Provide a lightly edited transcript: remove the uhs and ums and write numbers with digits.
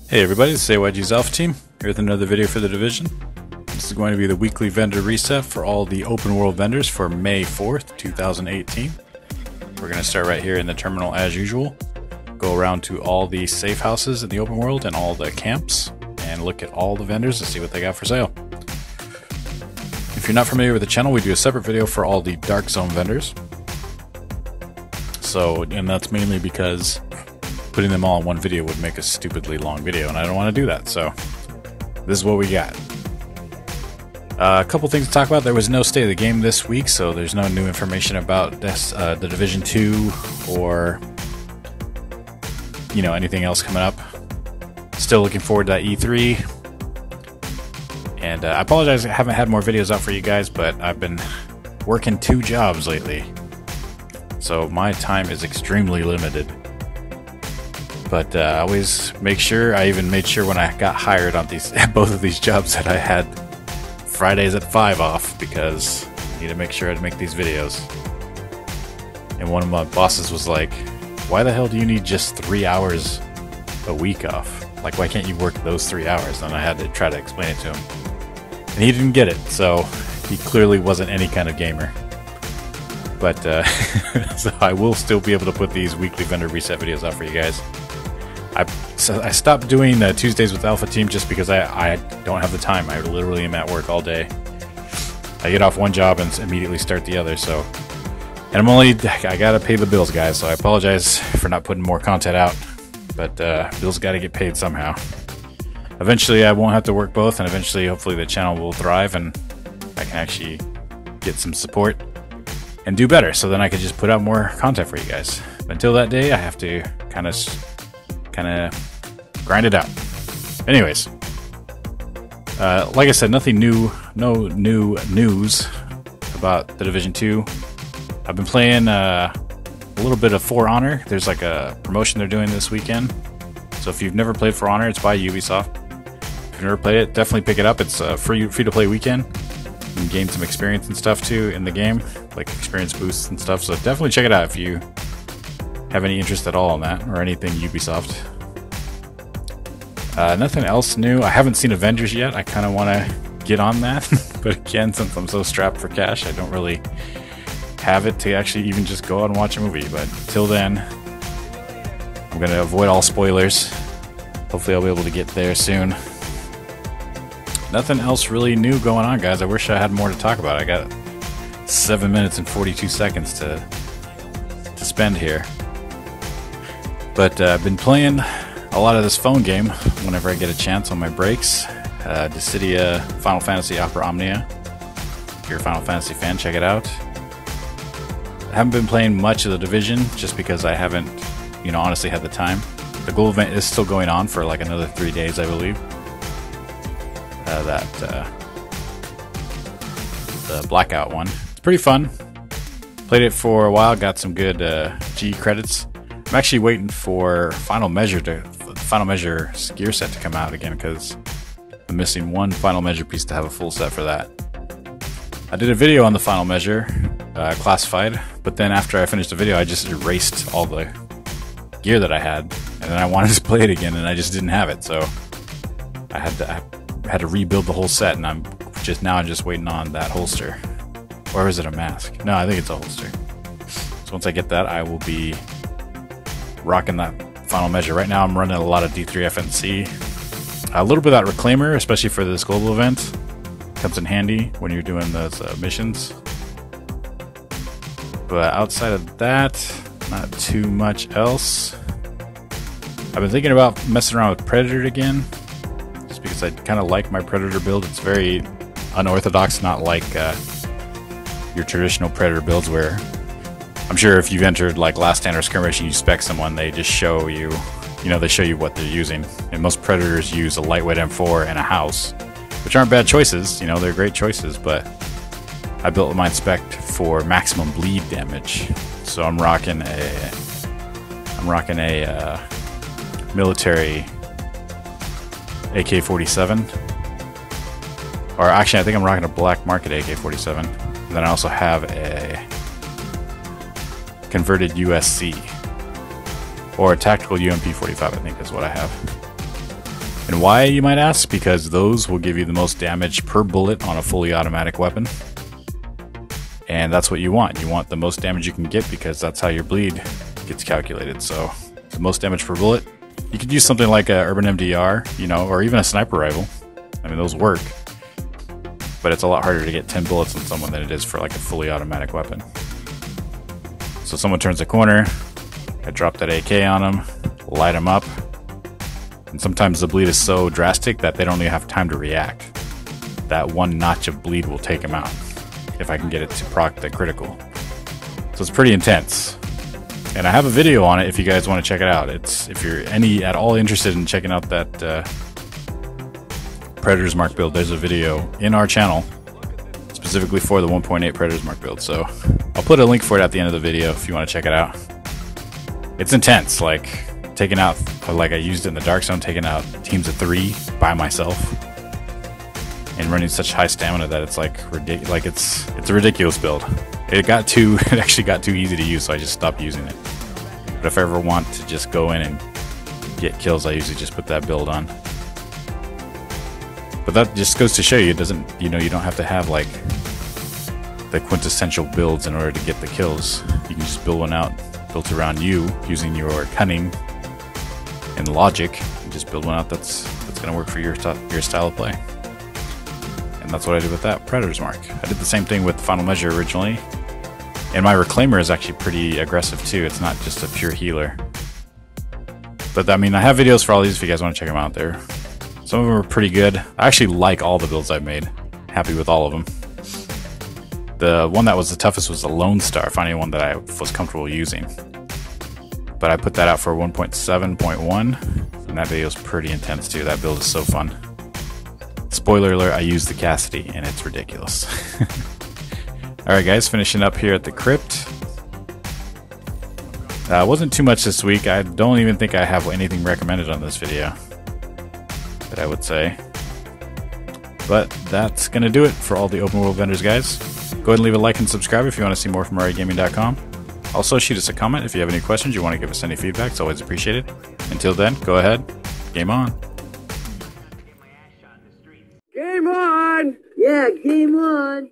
Hey everybody, it's AYG's Alpha Team, here with another video for the Division. This is going to be the weekly vendor reset for all the open world vendors for May 4th, 2018. We're going to start right here in the terminal as usual, go around to all the safe houses in the open world and all the camps, and look at all the vendors and see what they got for sale. If you're not familiar with the channel, we do a separate video for all the Dark Zone vendors. And that's mainly because putting them all in one video would make a stupidly long video, and I don't want to do that, so this is what we got. A couple things to talk about. There was no state of the game this week, so there's no new information about this, the Division 2 or anything else coming up. Still looking forward to that E3. And I apologize I haven't had more videos out for you guys, but I've been working 2 jobs lately, so my time is extremely limited. But I always make sure, I even made sure when I got hired on both of these jobs that I had Fridays at 5 off, because I need to make sure I'd make these videos. And one of my bosses was like, why the hell do you need just 3 hours a week off? Like, why can't you work those 3 hours? And I had to try to explain it to him. And he didn't get it, so he clearly wasn't any kind of gamer. But, so I will still be able to put these weekly vendor reset videos out for you guys. I stopped doing Tuesdays with Alpha Team just because I don't have the time. I literally am at work all day. I get off one job and immediately start the other, so... And I gotta pay the bills, guys, so I apologize for not putting more content out. But bills gotta get paid somehow. Eventually I won't have to work both, and eventually hopefully the channel will thrive and I can actually get some support and do better, so then I can just put out more content for you guys. But until that day, I have to kind of grind it out. Anyways, like I said, nothing new, no new news about the Division 2. I've been playing a little bit of For Honor. There's like a promotion they're doing this weekend. So if you've never played For Honor, it's by Ubisoft. If you've never played it, definitely pick it up. It's a free to play weekend. You can gain some experience and stuff too in the game, like experience boosts and stuff. So definitely check it out if you have any interest at all in that, or anything Ubisoft. Nothing else new. I haven't seen Avengers yet. I kind of want to get on that, but again, since I'm so strapped for cash, I don't really have it to actually even just go out and watch a movie. But till then, I'm going to avoid all spoilers. Hopefully I'll be able to get there soon. Nothing else really new going on, guys. I wish I had more to talk about. I got 7 minutes and 42 seconds to spend here. But I've been playing a lot of this phone game whenever I get a chance on my breaks. Dissidia Final Fantasy Opera Omnia. If you're a Final Fantasy fan, check it out. I haven't been playing much of the Division just because I haven't, honestly had the time. The gold event is still going on for like another 3 days, I believe. The Blackout one. It's pretty fun. Played it for a while, got some good G credits. I'm actually waiting for Final Measure gear set to come out again, because I'm missing one Final Measure piece to have a full set for that. I did a video on the Final Measure, classified, but then after I finished the video, I just erased all the gear that I had, and then I wanted to play it again, and I just didn't have it, so I had to rebuild the whole set, and I'm just waiting on that holster. Or is it a mask? No, I think it's a holster. So once I get that, I will be rocking that Final Measure. Right now I'm running a lot of D3 FNC. A little bit of that Reclaimer, especially for this global event. Comes in handy when you're doing those missions. But outside of that, not too much else. I've been thinking about messing around with Predator again, just because I kind of like my Predator build. It's very unorthodox, not like your traditional Predator builds where I'm sure if you've entered like Last Stand or Skirmish and you spec someone, they just show you, they show you what they're using. And most Predators use a lightweight M4 and a house, which aren't bad choices, they're great choices, but I built mine spec for maximum bleed damage. So I'm rocking a military AK-47. Or actually, I think I'm rocking a black market AK-47. And then I also have a converted USC. Or a tactical UMP-45, I think is what I have. And why, you might ask? Because those will give you the most damage per bullet on a fully automatic weapon. And that's what you want. You want the most damage you can get because that's how your bleed gets calculated. So the most damage per bullet. You could use something like a Urban MDR, you know, or even a sniper rifle. I mean, those work. But it's a lot harder to get 10 bullets on someone than it is for like a fully automatic weapon. So someone turns a corner, I drop that AK on them, light them up. And sometimes the bleed is so drastic that they don't even have time to react. That one notch of bleed will take them out if I can get it to proc the critical. So it's pretty intense. And I have a video on it if you guys want to check it out. It's if you're at all interested in checking out that Predator's Mark build, there's a video in our channel specifically for the 1.8 Predator's Mark build. So I'll put a link for it at the end of the video if you want to check it out. It's intense, like taking out, like I used it in the Dark Zone, taking out teams of 3 by myself. And running such high stamina that it's like ridiculous. Like it's a ridiculous build. It actually got too easy to use, so I just stopped using it. But if I ever want to just go in and get kills, I usually just put that build on. But that just goes to show you, it doesn't, you know, you don't have to have like the quintessential builds in order to get the kills. You can just build one out built around you using your cunning and logic, and just build one out that's going to work for your style of play. And that's what I did with that Predator's Mark. I did the same thing with Final Measure originally. And my Reclaimer is actually pretty aggressive too. It's not just a pure healer. But I mean, I have videos for all these if you guys want to check them out there. Some of them are pretty good. I actually like all the builds I've made. Happy with all of them. The one that was the toughest was the Lone Star, finding one that I was comfortable using. But I put that out for 1.7.1, and that video is pretty intense too. That build is so fun. Spoiler alert, I used the Cassidy, and it's ridiculous. Alright guys, finishing up here at the Crypt. Wasn't too much this week. I don't even think I have anything recommended on this video that I would say. But that's going to do it for all the open world vendors, guys. Go ahead and leave a like and subscribe if you want to see more from RAgaming.com. Also, shoot us a comment if you have any questions, you want to give us any feedback. It's always appreciated. Until then, go ahead. Game on. Game on! Yeah, game on!